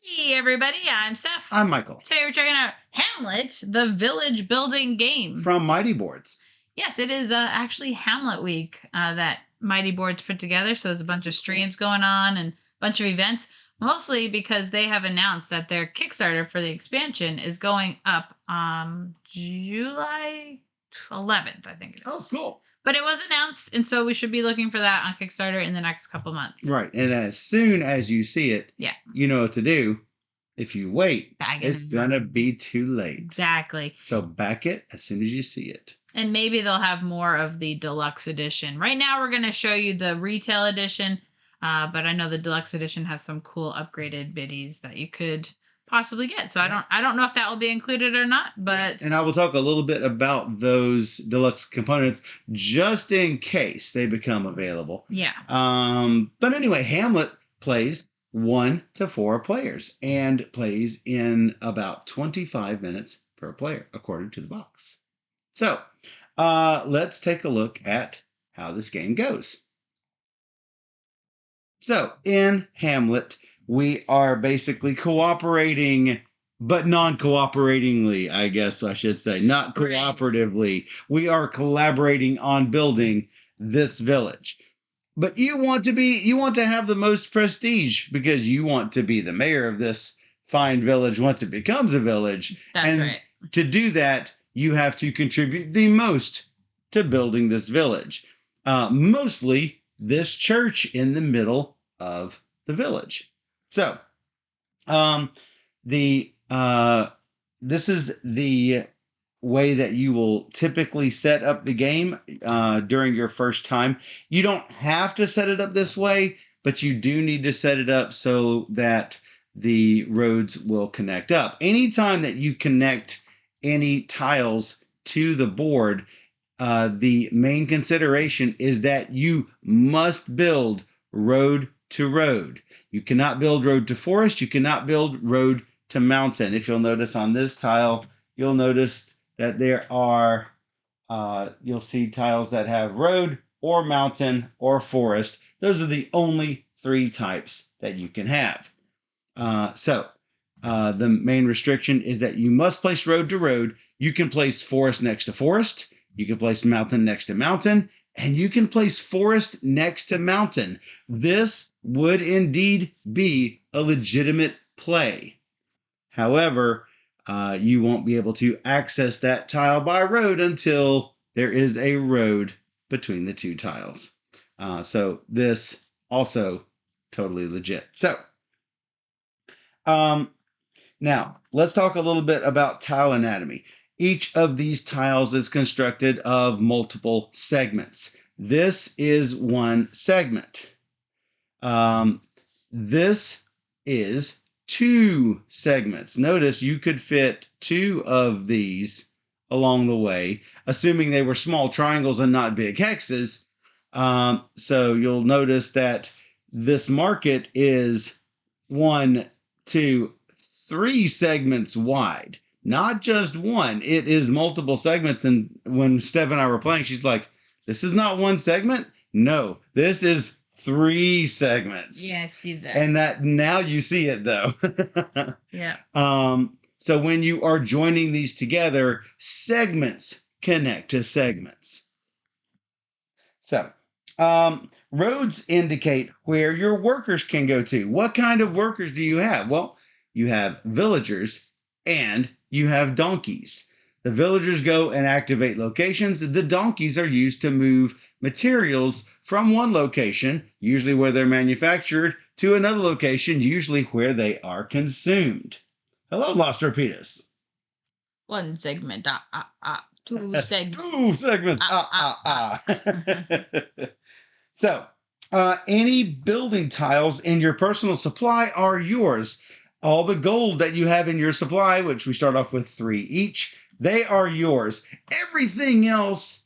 Hey everybody, I'm Steph. I'm Michael. Today we're checking out Hamlet, the village building game. From Mighty Boards. Yes, it is actually Hamlet week that Mighty Boards put together. So there's a bunch of streams going on and a bunch of events, mostly because they have announced that their Kickstarter for the expansion is going up July 11th, I think it is. Oh, cool. But it was announced, and so we should be looking for that on Kickstarter in the next couple months. Right. And as soon as you see it, Yeah. you know what to do. If you wait, Bag it it's in. going to be too late. Exactly. So back it as soon as you see it. And maybe they'll have more of the deluxe edition. Right now, we're going to show you the retail edition, but I know the deluxe edition has some cool upgraded biddies that you could possibly get. So I don't know if that will be included or not, but And I will talk a little bit about those deluxe components just in case they become available. Yeah. But anyway, Hamlet plays 1 to 4 players and plays in about 25 minutes per player, according to the box. So let's take a look at how this game goes. So in Hamlet, we are basically cooperating, but non-cooperatingly, I guess I should say, not cooperatively. We are collaborating on building this village. But you want to have the most prestige because you want to be the mayor of this fine village once it becomes a village. That's right. To do that, you have to contribute the most to building this village. Mostly this church in the middle of the village. So, this is the way that you will typically set up the game during your first time. You don't have to set it up this way, but you do need to set it up so that the roads will connect up. Anytime that you connect any tiles to the board, the main consideration is that you must build road to road. You cannot build road to forest. You cannot build road to mountain. If you'll notice on this tile, you'll notice that there are, you'll see tiles that have road or mountain or forest. Those are the only 3 types that you can have. The main restriction is that you must place road to road. You can place forest next to forest. You can place mountain next to mountain. And you can place forest next to mountain. This would indeed be a legitimate play. However, you won't be able to access that tile by road until there is a road between the 2 tiles. So this also totally legit. So now let's talk a little bit about tile anatomy. Each of these tiles is constructed of multiple segments. This is one segment. This is 2 segments. Notice you could fit 2 of these along the way, assuming they were small triangles and not big hexes. So you'll notice that this market is 1, 2, 3 segments wide. Not just one, it is multiple segments. And when Steph and I were playing, she's like, this is not 1 segment? No, this is 3 segments. Yeah, I see that. And that now you see it though. Yeah. So when you are joining these together, segments connect to segments. So roads indicate where your workers can go to. What kind of workers do you have? Well, you have villagers and you have donkeys. The villagers go and activate locations. The donkeys are used to move materials from one location, usually where they're manufactured, to another location, usually where they are consumed. Hello, Lost Torpedoes. 1 segment, 2 segments. 2 segments, So, any building tiles in your personal supply are yours. All the gold that you have in your supply, which we start off with 3 each, they are yours. Everything else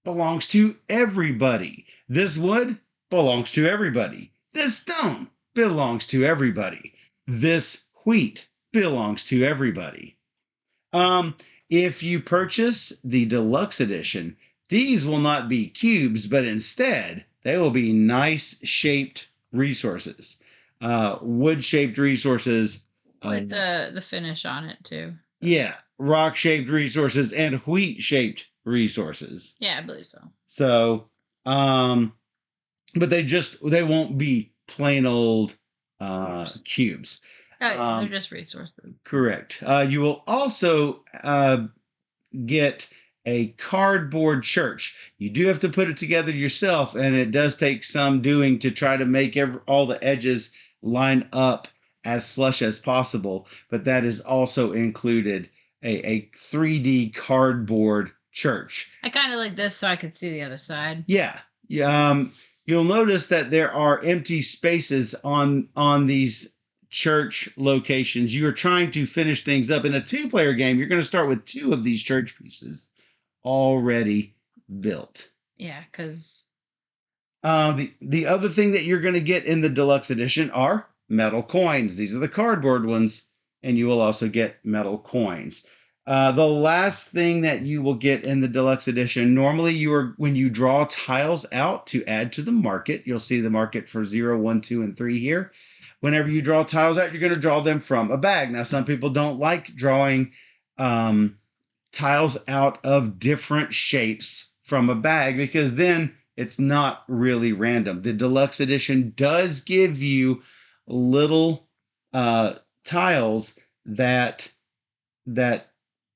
belongs to everybody. This wood belongs to everybody. This stone belongs to everybody. This wheat belongs to everybody. If you purchase the deluxe edition, these will not be cubes, but instead they will be nice shaped resources. Wood shaped resources I like the finish on it too. Yeah, rock-shaped resources and wheat-shaped resources. Yeah, I believe so. So, but they won't be plain old cubes. Oh, they're just resources. Correct. You will also get a cardboard church. You do have to put it together yourself, and it does take some doing to try to make all the edges line up as flush as possible. But that is also included a 3D cardboard church. I kind of like this so I could see the other side. Yeah. You'll notice that there are empty spaces on these church locations. You are trying to finish things up in a two-player game. You're going to start with 2 of these church pieces already built. Yeah, because the other thing that you're going to get in the deluxe edition are metal coins. These are the cardboard ones, and you will also get metal coins. The last thing that you will get in the deluxe edition, normally when you draw tiles out to add to the market, you'll see the market for 0, 1, 2, and 3 here. Whenever you draw tiles out, you're going to draw them from a bag. Now, some people don't like drawing tiles out of different shapes from a bag because then it's not really random. The deluxe edition does give you little tiles that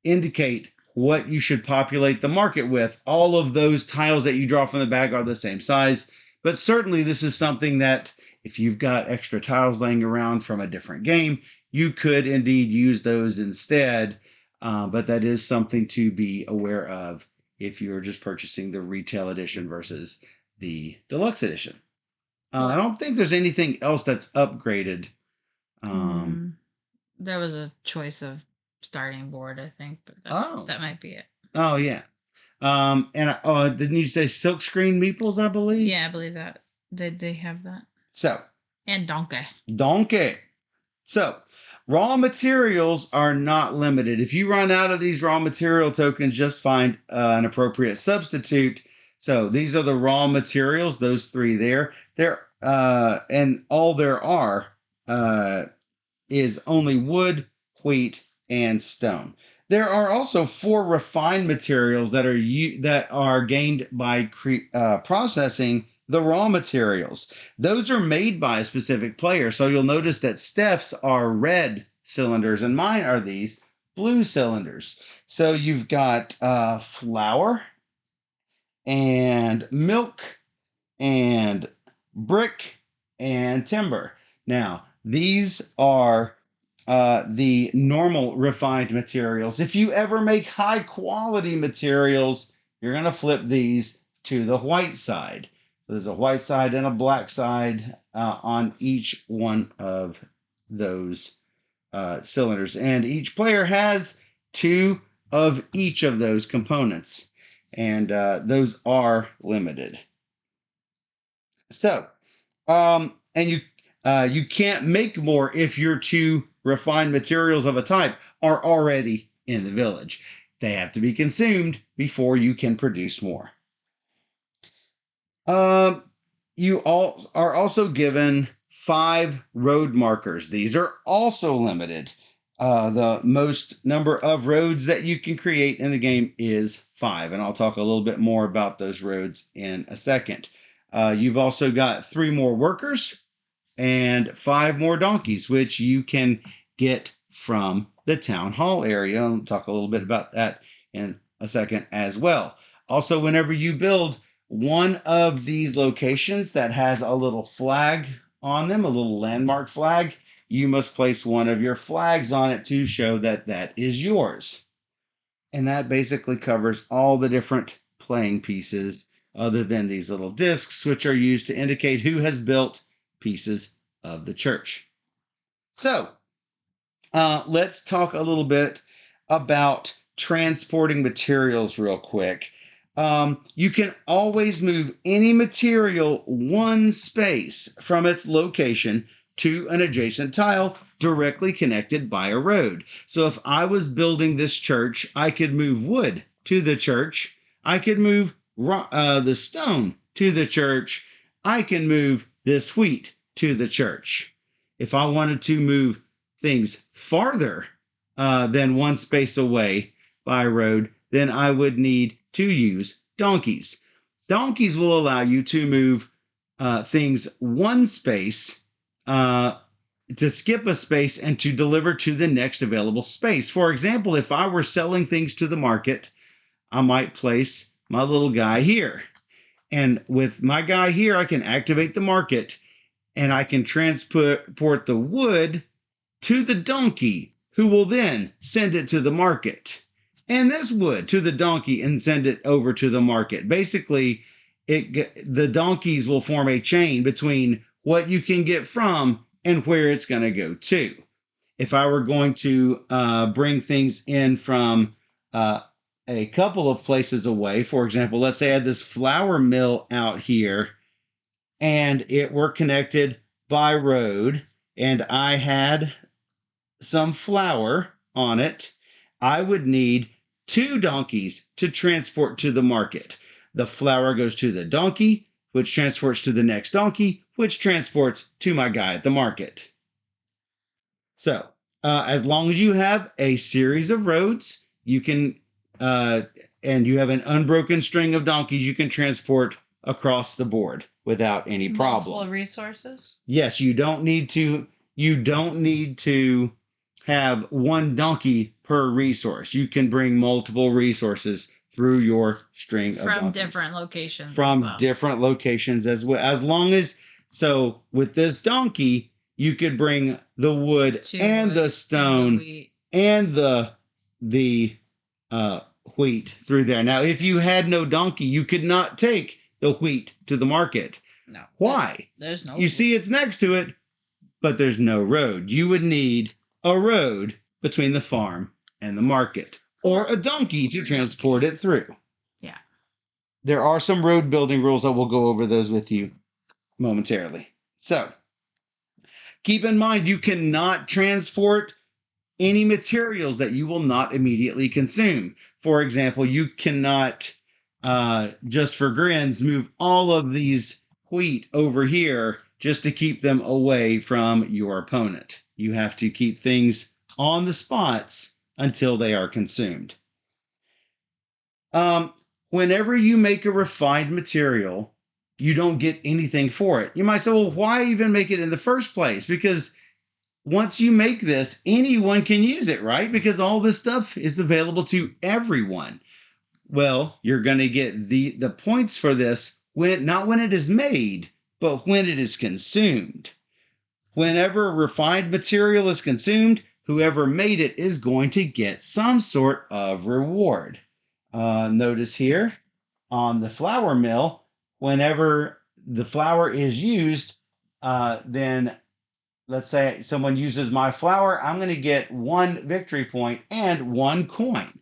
indicate what you should populate the market with. All of those tiles that you draw from the bag are the same size, but certainly this is something that if you've got extra tiles laying around from a different game, you could indeed use those instead. But that is something to be aware of if you're just purchasing the retail edition versus the deluxe edition. I don't think there's anything else that's upgraded. There was a choice of starting board, I think, but that might be it. Oh, yeah. And didn't you say silkscreen meeples, I believe? Yeah, I believe that. Did they have that? So. And donkey. So, raw materials are not limited. If you run out of these raw material tokens, just find an appropriate substitute. So these are the raw materials, those 3 there. And all there are is only wood, wheat, and stone. There are also 4 refined materials that are gained by processing the raw materials. Those are made by a specific player. So you'll notice that Steph's are red cylinders and mine are these blue cylinders. So you've got flour and milk and brick and timber. Now, these are the normal refined materials. If you ever make high quality materials, you're going to flip these to the white side. So there's a white side and a black side on each one of those cylinders. And each player has 2 of each of those components. And those are limited. So, and you can't make more if your 2 refined materials of a type are already in the village. They have to be consumed before you can produce more. You all are also given 5 road markers. These are also limited. The most number of roads that you can create in the game is 5, and I'll talk a little bit more about those roads in a second. You've also got 3 more workers and 5 more donkeys, which you can get from the town hall area. I'll talk a little bit about that in a second as well. Also, whenever you build one of these locations that has a little flag on them, a little landmark flag, you must place one of your flags on it to show that that is yours. And that basically covers all the different playing pieces other than these little discs, which are used to indicate who has built pieces of the church. So, let's talk a little bit about transporting materials real quick. You can always move any material 1 space from its location to an adjacent tile directly connected by a road. So if I was building this church, I could move wood to the church. I could move the stone to the church. I can move this wheat to the church. If I wanted to move things farther than one space away by road, then I would need to use donkeys. Donkeys will allow you to move things one space, to skip a space, and to deliver to the next available space. For example, if I were selling things to the market, I might place my little guy here. And with my guy here, I can activate the market and I can transport the wood to the donkey, who will then send it to the market. And this wood to the donkey and send it over to the market. Basically, the donkeys will form a chain between what you can get from and where it's going to go to. If I were going to bring things in from a couple of places away, for example, let's say I had this flour mill out here and it were connected by road and I had some flour on it, I would need 2 donkeys to transport to the market. The flour goes to the donkey, which transports to the next donkey, which transports to my guy at the market. So, as long as you have a series of roads, you can, and you have an unbroken string of donkeys, you can transport across the board without any problem. Multiple resources? Yes, you don't need to have one donkey per resource. You can bring multiple resources through your string of donkeys. From different locations. From different locations as well. As long as, so with this donkey, you could bring the wood and the stone and the wheat through there. Now, if you had no donkey, you could not take the wheat to the market. No. Why? There's no. You see, it's next to it, but there's no road. You would need a road between the farm and the market, or a donkey to transport it through. Yeah. There are some road building rules that we'll go over those with you momentarily. So, keep in mind, you cannot transport any materials that you will not immediately consume. For example, you cannot, just for grins, move all of these wheat over here just to keep them away from your opponent. You have to keep things on the spots until they are consumed. Whenever you make a refined material, you don't get anything for it. You might say, well, why even make it in the first place? Because once you make this, anyone can use it, right? Because all this stuff is available to everyone. Well, you're going to get the points for this not when it is made, but when it is consumed. Whenever refined material is consumed, whoever made it is going to get some sort of reward. Notice here on the flour mill, whenever the flour is used, then let's say someone uses my flour, I'm going to get 1 victory point and 1 coin.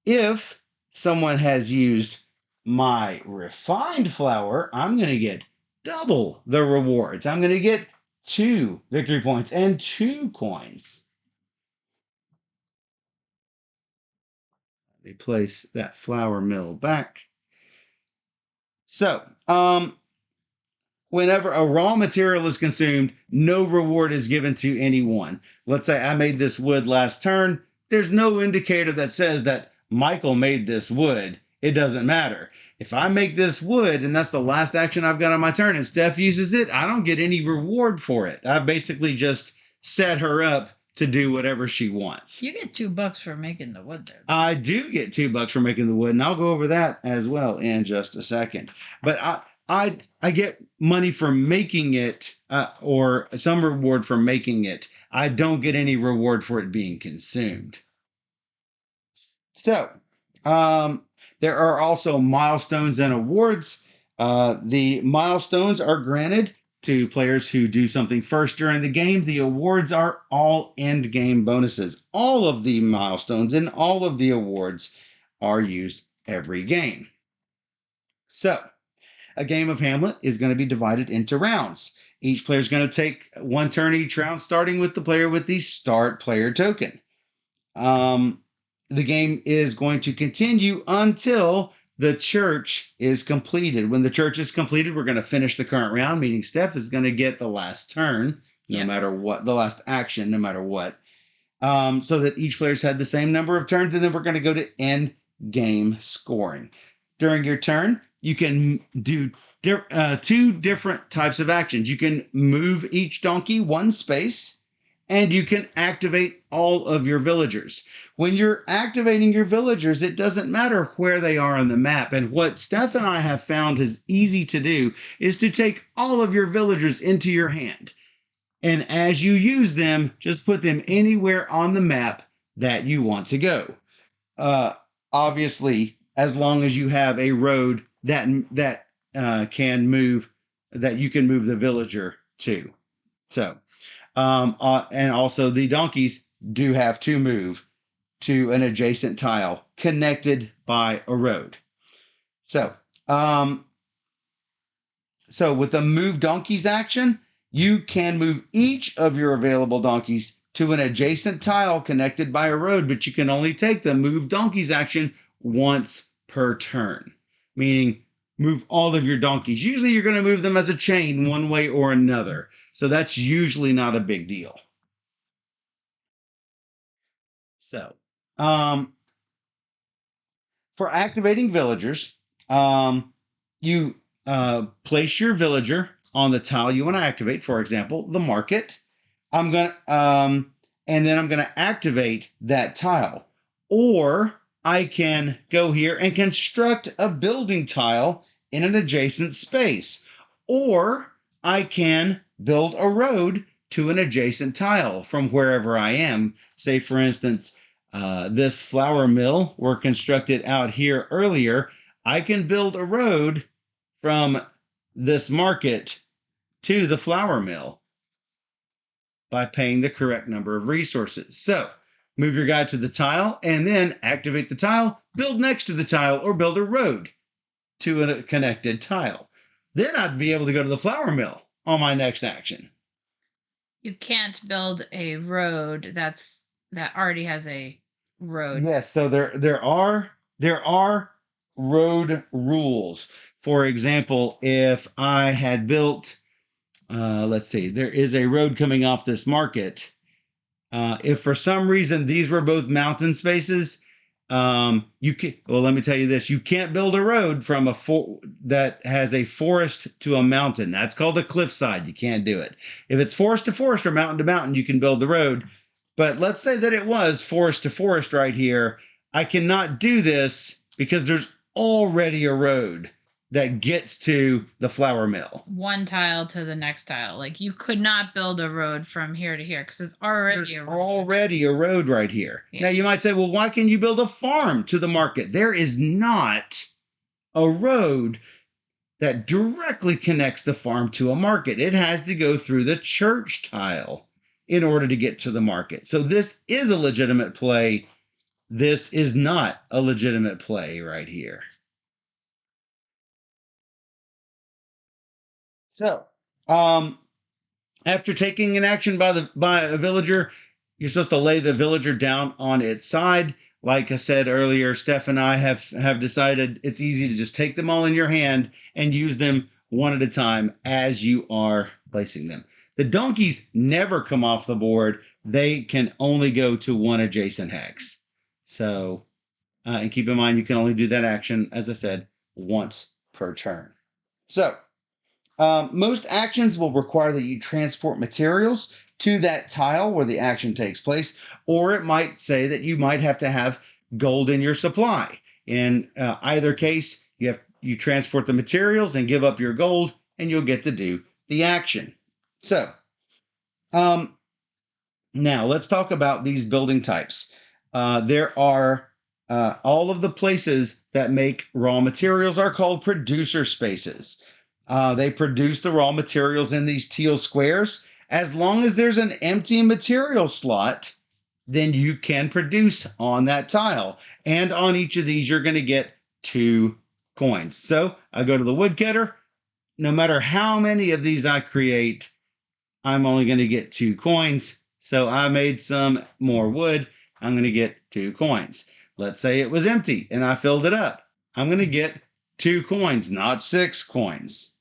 If someone has used my refined flour, I'm going to get double the rewards. I'm going to get 2 victory points and 2 coins. They place that flour mill back. So, whenever a raw material is consumed, no reward is given to anyone. Let's say I made this wood last turn. There's no indicator that says that Michael made this wood. It doesn't matter. If I make this wood and that's the last action I've got on my turn and Steph uses it, I don't get any reward for it. I basically just set her up to do whatever she wants. You get $2 for making the wood there. I do get $2 for making the wood, and I'll go over that as well in just a second. But I get money for making it, or some reward for making it. I don't get any reward for it being consumed. So, there are also milestones and awards. The milestones are granted to players who do something first during the game. The awards are all end game bonuses. All of the milestones and all of the awards are used every game. So, a game of Hamlet is going to be divided into rounds. Each player is going to take 1 turn each round, starting with the player with the start player token. The game is going to continue until the church is completed. When the church is completed, we're going to finish the current round, meaning Steph is going to get the last turn no Yeah. matter what, the last action, no matter what. So that each player's had the same number of turns, and then we're going to go to end game scoring. During your turn, you can do two different types of actions. You can move each donkey one space, and you can activate all of your villagers. When you're activating your villagers, it doesn't matter where they are on the map. And what Steph and I have found is easy to do is to take all of your villagers into your hand. And as you use them, just put them anywhere on the map that you want to go. Uh, Obviously, as long as you have a road that can move, that you can move the villager to. So, and also the donkeys do have to move to an adjacent tile connected by a road. So, so with the move donkeys action, you can move each of your available donkeys to an adjacent tile connected by a road, but you can only take the move donkeys action once per turn, meaning move all of your donkeys. Usually you're going to move them as a chain one way or another. So that's usually not a big deal. So, for activating villagers, you place your villager on the tile you want to activate. For example, the market. And then I'm gonna activate that tile. Or I can go here and construct a building tile in an adjacent space. Or I can build a road to an adjacent tile from wherever I am. Say, for instance, this flour mill were constructed out here earlier. I can build a road from this market to the flour mill by paying the correct number of resources. So move your guy to the tile and then activate the tile, build next to the tile, or build a road to a connected tile. Then I'd be able to go to the flour mill on my next action. You can't build a road that already has a road. Yes, so there are road rules. For example, if I had built, let's see, there is a road coming off this market. If for some reason these were both mountain spaces, you can. Well, let me tell you this: you can't build a road from that has a forest to a mountain. That's called a cliffside. You can't do it. If it's forest to forest or mountain to mountain, you can build the road. But let's say that it was forest to forest right here. I cannot do this because there's already a road that gets to the flour mill. One tile to the next tile. Like you could not build a road from here to here because it's already already a road right here. Yeah. Now you might say, well, why can you build a farm to the market? There is not a road that directly connects the farm to a market. It has to go through the church tile in order to get to the market. So this is a legitimate play. This is not a legitimate play right here. So, after taking an action by a villager, you're supposed to lay the villager down on its side. Like I said earlier, Steph and I have decided it's easy to just take them all in your hand and use them one at a time as you are placing them. The donkeys never come off the board. They can only go to one adjacent hex. So, and keep in mind, you can only do that action, as I said, once per turn. So, most actions will require that you transport materials to that tile where the action takes place, or it might say that you might have to have gold in your supply. In either case, you transport the materials and give up your gold, and you'll get to do the action. So, now let's talk about these building types. There are all of the places that make raw materials are called producer spaces. They produce the raw materials in these teal squares. As long as there's an empty material slot, then you can produce on that tile. And on each of these, you're going to get 2 coins. So I go to the woodcutter. No matter how many of these I create, I'm only going to get 2 coins. So I made some more wood. I'm going to get 2 coins. Let's say it was empty and I filled it up. I'm going to get 2 coins, not 6 coins.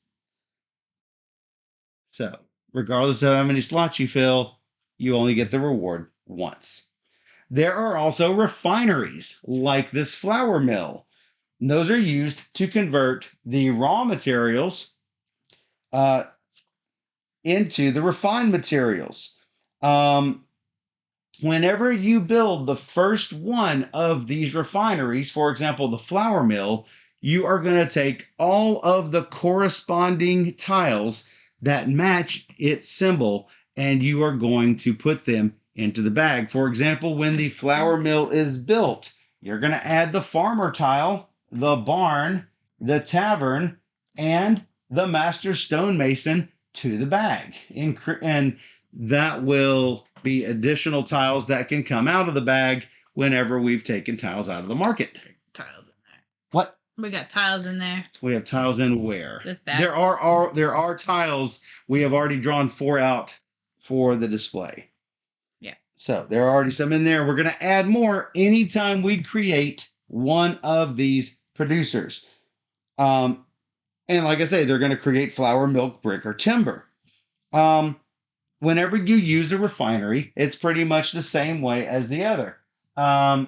So regardless of how many slots you fill, you only get the reward once. There are also refineries like this flour mill. And those are used to convert the raw materials uh, into the refined materials. Um, Whenever you build the first one of these refineries, for example, the flour mill, you are going to take all of the corresponding tiles that match its symbol and you are going to put them into the bag. For example, when the flour mill is built, you're going to add the farmer tile, the barn, the tavern, and the master stonemason to the bag. And that will be additional tiles that can come out of the bag whenever we've taken tiles out of the market. Tiles in there. What? We got tiles in there. We have tiles in where? This bag. There are tiles. We have already drawn 4 out for the display. Yeah. So there are already some in there. We're going to add more anytime we create one of these producers. And like I say, they're going to create flour, milk, brick, or timber. Whenever you use a refinery, it's pretty much the same way as the other.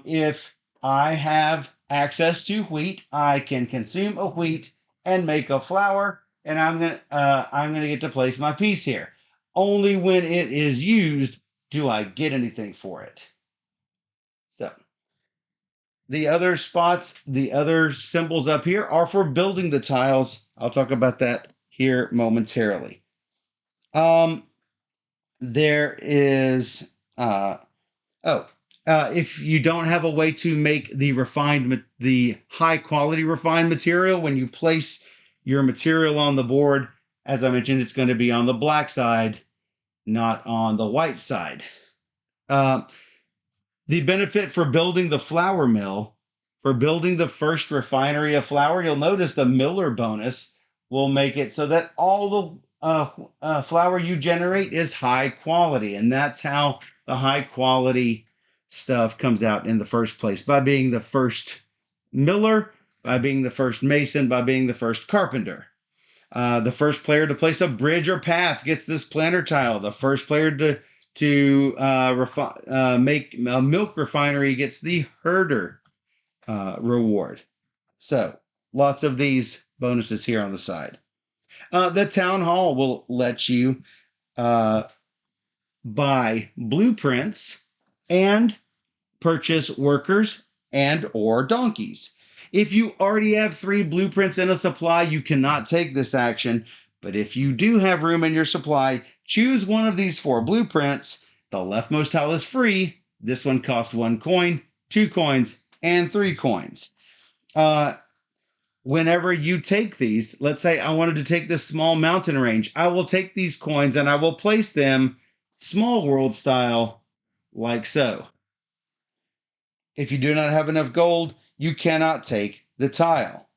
If I have access to wheat, I can consume a wheat and make a flour, and I'm gonna get to place my piece here. Only when it is used do I get anything for it. So the other spots, the other symbols up here are for building the tiles. I'll talk about that here momentarily. There is if you don't have a way to make the high quality refined material, when you place your material on the board, as I mentioned, it's going to be on the black side, not on the white side. The benefit for building the flour mill, for building the first refinery of flour, you'll notice the Miller bonus will make it so that all the flour you generate is high quality. And that's how the high quality stuff comes out in the first place, by being the first miller, by being the first mason, by being the first carpenter. The first player to place a bridge or path gets this planter tile. The first player to make a milk refinery gets the herder reward. So lots of these bonuses here on the side. The town hall will let you buy blueprints and purchase workers and or donkeys. If you already have 3 blueprints in a supply, you cannot take this action. But if you do have room in your supply, choose one of these 4 blueprints. The leftmost tile is free. This one costs 1 coin, 2 coins, and 3 coins. Whenever you take these, let's say I wanted to take this small mountain range, I will take these coins and I will place them small world style like so. If you do not have enough gold, you cannot take the tile.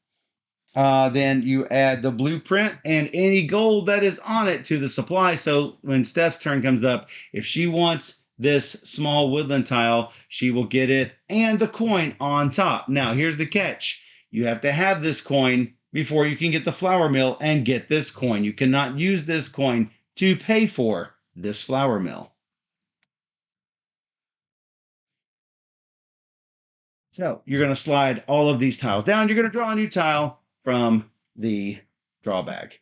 Then you add the blueprint and any gold that is on it to the supply. So when Steph's turn comes up, if she wants this small woodland tile, she will get it and the coin on top. Now, here's the catch. You have to have this coin before you can get the flour mill and get this coin. You cannot use this coin to pay for this flour mill. So you're going to slide all of these tiles down. You're going to draw a new tile from the draw bag.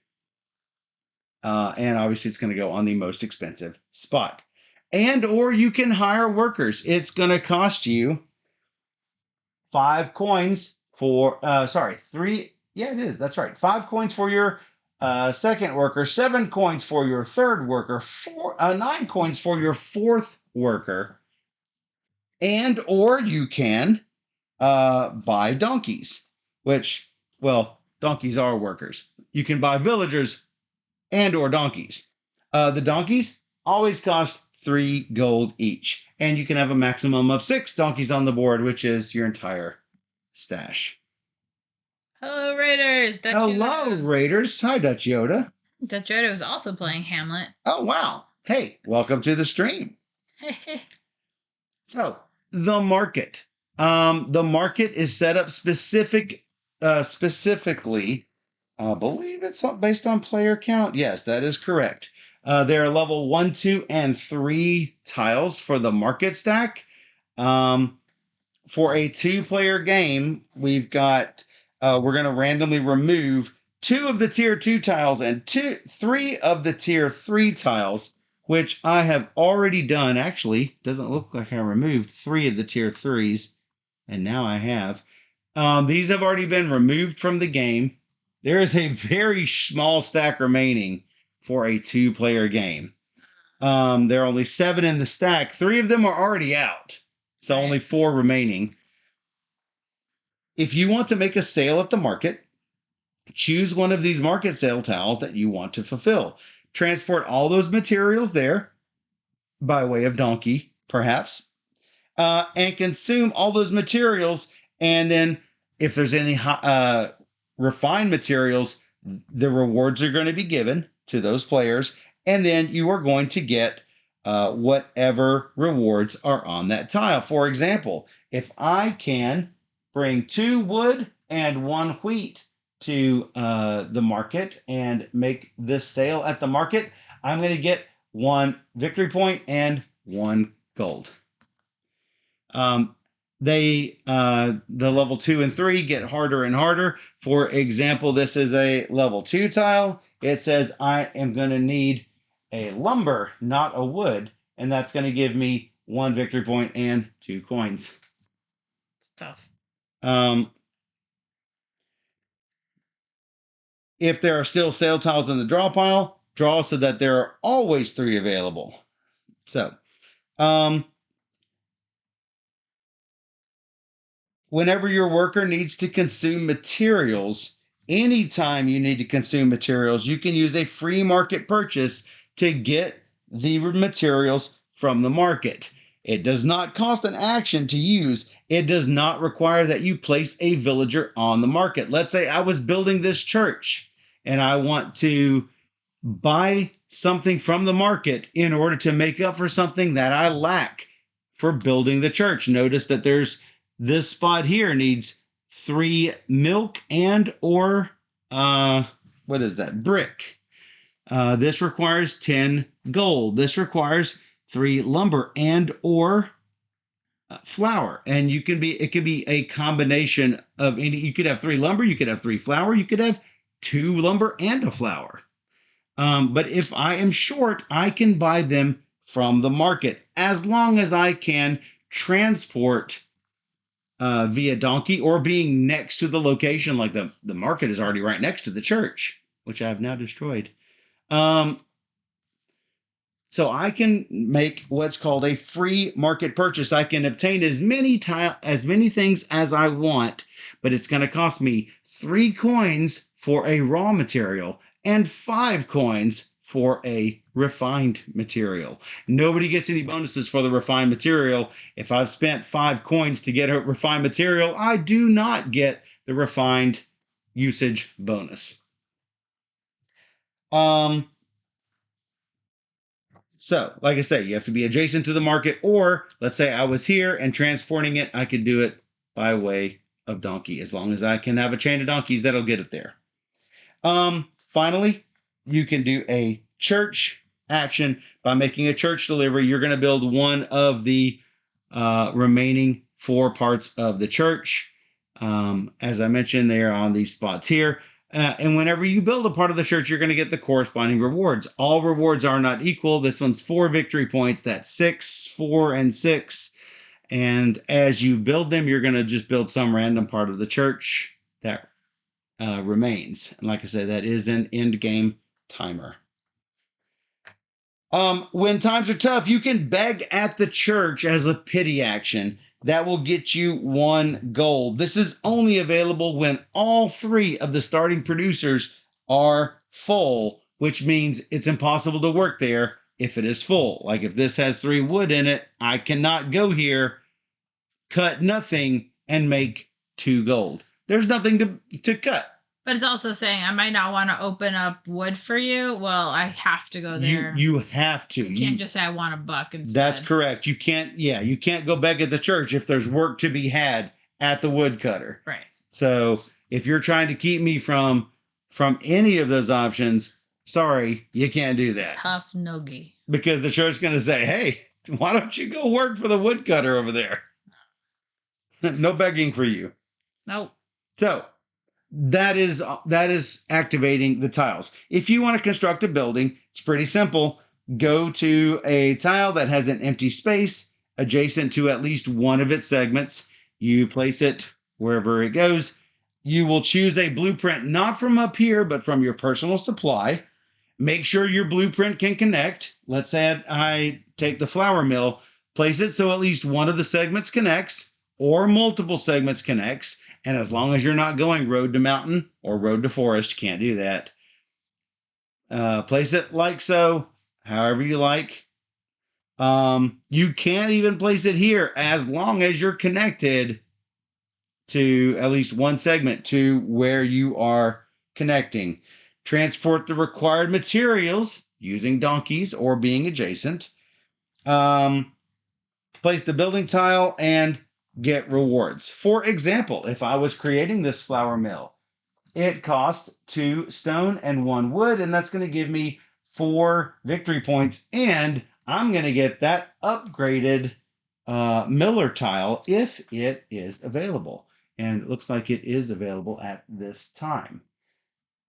And obviously it's going to go on the most expensive spot. And or you can hire workers. It's going to cost you 5 coins for, 3. Yeah, it is. That's right. 5 coins for your second worker, 7 coins for your third worker, 9 coins for your fourth worker. And or you can buy donkeys, which, well, donkeys are workers. You can buy villagers and or donkeys. The donkeys always cost 3 gold each, and you can have a maximum of 6 donkeys on the board, which is your entire stash. Hello, Raiders. Dutch Hello, Yoda. Raiders. Hi, Dutch Yoda. Dutch Yoda was also playing Hamlet. Oh, wow. Hey, welcome to the stream. So, the market. The market is set up specifically, I believe it's based on player count. Yes, that is correct. There are level 1, 2, and 3 tiles for the market stack. For a 2-player game, we're going to randomly remove 2 of the tier 2 tiles and 3 of the tier 3 tiles, which I have already done. Actually, doesn't look like I removed 3 of the tier 3s, and now I have. These have already been removed from the game. There is a very small stack remaining for a 2-player game. There are only 7 in the stack. 3 of them are already out, so only 4 remaining. If you want to make a sale at the market, choose one of these market sale tiles that you want to fulfill. Transport all those materials there by way of donkey, perhaps, and consume all those materials. And then if there's any refined materials, the rewards are going to be given to those players. And then you are going to get whatever rewards are on that tile. For example, if I can bring 2 wood and 1 wheat to the market and make this sale at the market, I'm going to get 1 victory point and 1 gold. The level 2 and 3 get harder and harder. For example, this is a level 2 tile. It says I am going to need a lumber, not a wood, and that's going to give me 1 victory point and 2 coins. It's tough. If there are still sale tiles in the draw pile, draw so that there are always 3 available. So, whenever your worker needs to consume materials, anytime you need to consume materials, you can use a free market purchase to get the materials from the market. It does not cost an action to use. It does not require that you place a villager on the market. Let's say I was building this church and I want to buy something from the market in order to make up for something that I lack for building the church. Notice that this spot here needs 3 milk and or what is that? Brick. This requires 10 gold. This requires 3 lumber and or flour. And it can be a combination of any. You could have 3 lumber, you could have 3 flour, you could have 2 lumber and a flour. But if I am short, I can buy them from the market as long as I can transport via donkey or being next to the location. Like the market is already right next to the church, which I have now destroyed. So I can make what's called a free market purchase. I can obtain as many things as I want, but it's going to cost me 3 coins for a raw material and 5 coins for a refined material. Nobody gets any bonuses for the refined material. If I've spent 5 coins to get a refined material, I do not get the refined usage bonus. So, like I say, you have to be adjacent to the market, or let's say I was here and transporting it, I could do it by way of donkey. As long as I can have a chain of donkeys, that'll get it there. Finally, you can do a church action by making a church delivery. You're going to build one of the remaining 4 parts of the church. As I mentioned, they are on these spots here. And whenever you build a part of the church, you're going to get the corresponding rewards. All rewards are not equal. This one's 4 victory points. That's 6, 4, and 6. And as you build them, you're going to just build some random part of the church that remains. And like I said, that is an end game timer. When times are tough, you can beg at the church as a pity action. That will get you 1 gold. This is only available when all 3 of the starting producers are full, which means it's impossible to work there if it is full. Like if this has 3 wood in it, I cannot go here, cut nothing, and make 2 gold. There's nothing to cut. But it's also saying I might not want to open up wood for you. Well, I have to go there. You have to. You can't just say I want a buck instead. That's correct. You can't go back at the church if there's work to be had at the woodcutter. Right. So if you're trying to keep me from any of those options, Sorry, you can't do that. Tough noogie. Because the show's going to say, hey, why don't you go work for the woodcutter over there? No begging for you. Nope. So that is activating the tiles. If you want to construct a building, it's pretty simple. Go to a tile that has an empty space adjacent to at least one of its segments. You place it wherever it goes. You will choose a blueprint not from up here, but from your personal supply. Make sure your blueprint can connect. Let's say I take the flour mill, place it so at least one of the segments connects or multiple segments connects. And as long as you're not going road to mountain or road to forest, you can't do that. Place it like so, however you like. You can't even place it here as long as you're connected to at least one segment to where you are connecting. Transport the required materials using donkeys or being adjacent. Place the building tile and get rewards. For example, if I was creating this flour mill, it cost 2 stone and 1 wood, and that's going to give me 4 victory points, and I'm going to get that upgraded miller tile if it is available. And it looks like it is available at this time.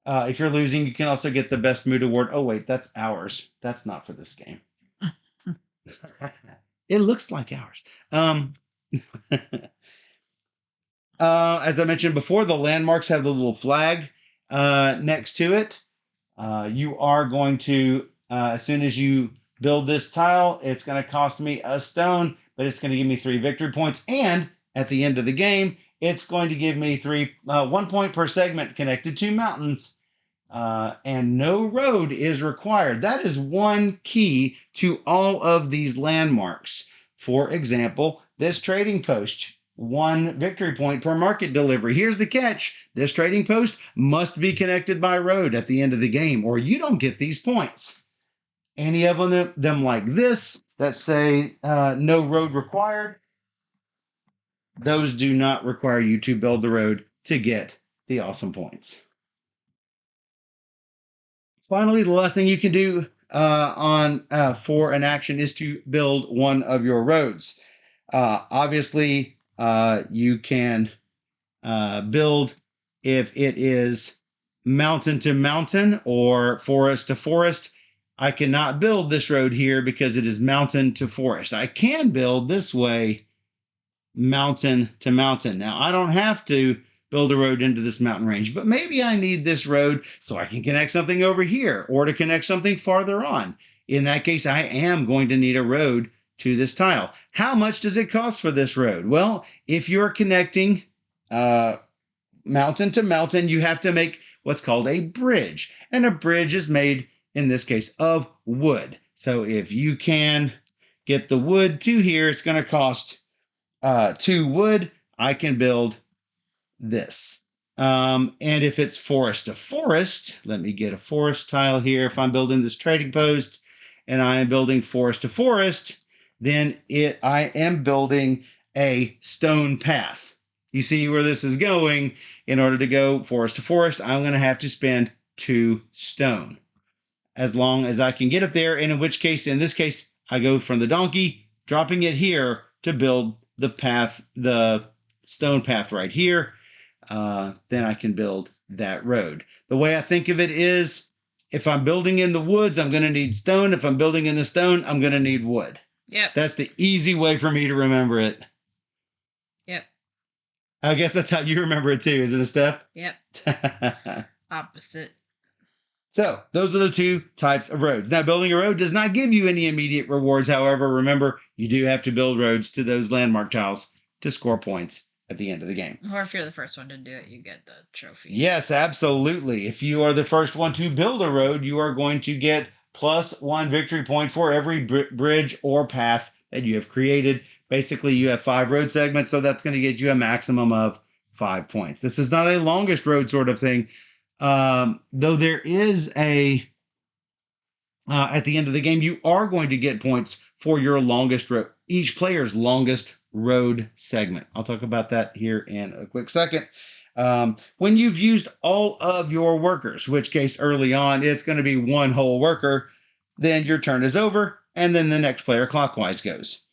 If you're losing, you can also get the best mood award. Oh, wait, that's ours. That's not for this game. It looks like ours. As I mentioned before, the landmarks have the little flag next to it. You are going to, as soon as you build this tile, it's going to cost me a stone, but it's going to give me 3 victory points. And at the end of the game, it's going to give me 1 point per segment connected to mountains. And no road is required. That is one key to all of these landmarks. For example, this trading post, 1 victory point per market delivery. Here's the catch. This trading post must be connected by road at the end of the game, or you don't get these points. Any of them like this that say no road required, those do not require you to build the road to get the awesome points. Finally, the last thing you can do for an action is to build one of your roads. Obviously, you can build if it is mountain to mountain or forest to forest. I cannot build this road here because it is mountain to forest. I can build this way mountain to mountain. Now, I don't have to build a road into this mountain range, but maybe I need this road so I can connect something over here or to connect something farther on. In that case, I am going to need a road to this tile. How much does it cost for this road? Well, if you're connecting mountain to mountain, you have to make what's called a bridge. And a bridge is made, in this case, of wood. So if you can get the wood to here, it's going to cost 2 wood. I can build this. And if it's forest to forest, let me get a forest tile here. If I'm building this trading post and I am building forest to forest, then I am building a stone path. You see where this is going. In order to go forest to forest, I'm going to have to spend 2 stone. As long as I can get it there, and in this case, I go from the donkey, dropping it here to build the path, the stone path right here. Then I can build that road. The way I think of it is, if I'm building in the woods, I'm going to need stone. If I'm building in the stone, I'm going to need wood. Yep. That's the easy way for me to remember it. Yep. I guess that's how you remember it too, isn't it, Steph? Yep. Opposite. So those are the 2 types of roads. Now, building a road does not give you any immediate rewards. However, remember, you do have to build roads to those landmark tiles to score points at the end of the game. Or if you're the first one to do it, you get the trophy. Yes, absolutely. If you are the first one to build a road, you are going to get +1 victory point for every bridge or path that you have created. Basically, you have 5 road segments, so that's going to get you a maximum of 5 points. This is not a longest road sort of thing, though there is at the end of the game, you are going to get points for your longest road, each player's longest road segment. I'll talk about that here in a quick second. When you've used all of your workers, which case early on it's going to be one whole worker, then your turn is over, and then the next player clockwise goes.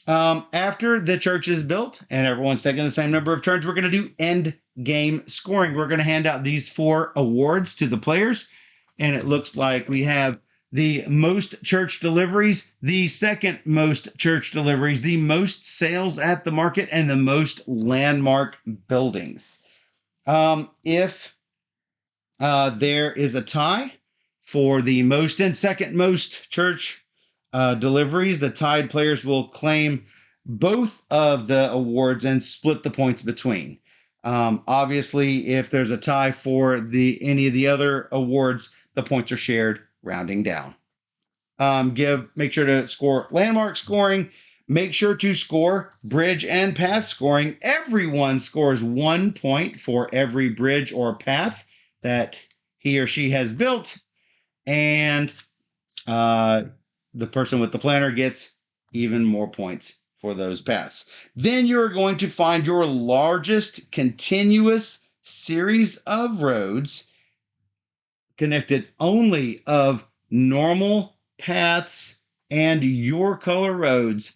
After the church is built and everyone's taking the same number of turns, we're going to do end game scoring. We're going to hand out these 4 awards to the players, and it looks like we have the most church deliveries, the second most church deliveries, the most sales at the market, and the most landmark buildings. If there is a tie for the most and second most church deliveries, the tied players will claim both of the awards and split the points between. Obviously, if there's a tie for any of the other awards, the points are shared, rounding down. Make sure to score landmark scoring. Make sure to score bridge and path scoring. Everyone scores 1 point for every bridge or path that he or she has built, and the person with the planner gets even more points for those paths. Then you're going to find your largest continuous series of roads connected only of normal paths and your color roads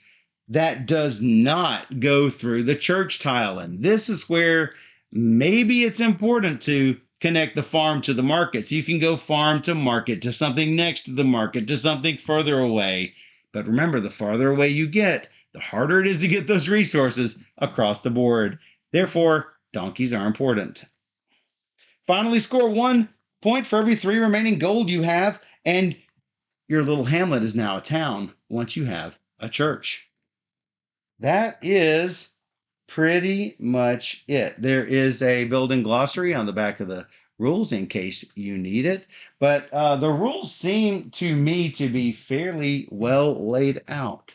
that does not go through the church tile. And this is where maybe it's important to connect the farm to the market. So you can go farm to market, to something next to the market, to something further away. But remember, the farther away you get, the harder it is to get those resources across the board. Therefore, donkeys are important. Finally, score 1 point for every 3 remaining gold you have, and your little hamlet is now a town once you have a church. That is pretty much it. There is a building glossary on the back of the rules in case you need it, but the rules seem to me to be fairly well laid out.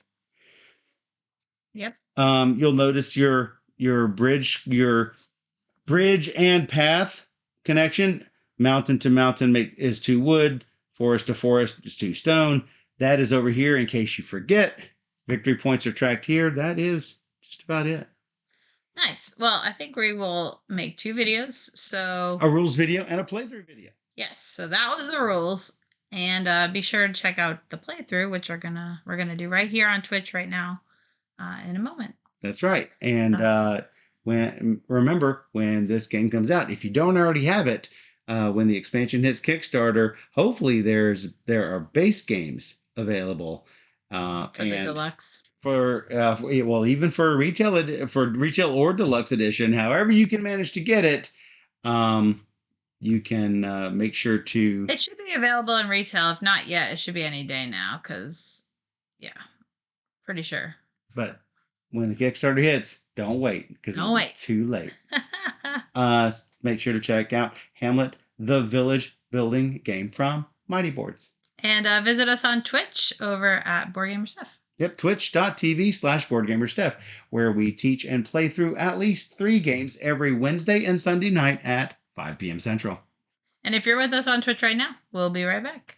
Yep. You'll notice your bridge and path connection. Mountain to mountain is 2 wood, forest to forest is 2 stone. That is over here in case you forget. Victory points are tracked here. That is just about it. Nice. Well, I think we will make 2 videos. So A rules video and a playthrough video. yes, so that was the rules, and be sure to check out the playthrough, which we're gonna do right here on Twitch right now, in a moment. That's right. And remember, when this game comes out, if you don't already have it, when the expansion hits Kickstarter, hopefully there are base games available For the deluxe. Even for retail or deluxe edition, however you can manage to get it, you can make sure to. It should be available in retail. If not yet, it should be any day now. Cause yeah, pretty sure. But when the Kickstarter hits, don't wait because it's too late. Make sure to check out Hamlet, the village building game from Mighty Boards. And visit us on Twitch over at BoardGamerSteph. Yep, twitch.tv/BoardGamerSteph, where we teach and play through at least 3 games every Wednesday and Sunday night at 5 p.m. Central. And if you're with us on Twitch right now, we'll be right back.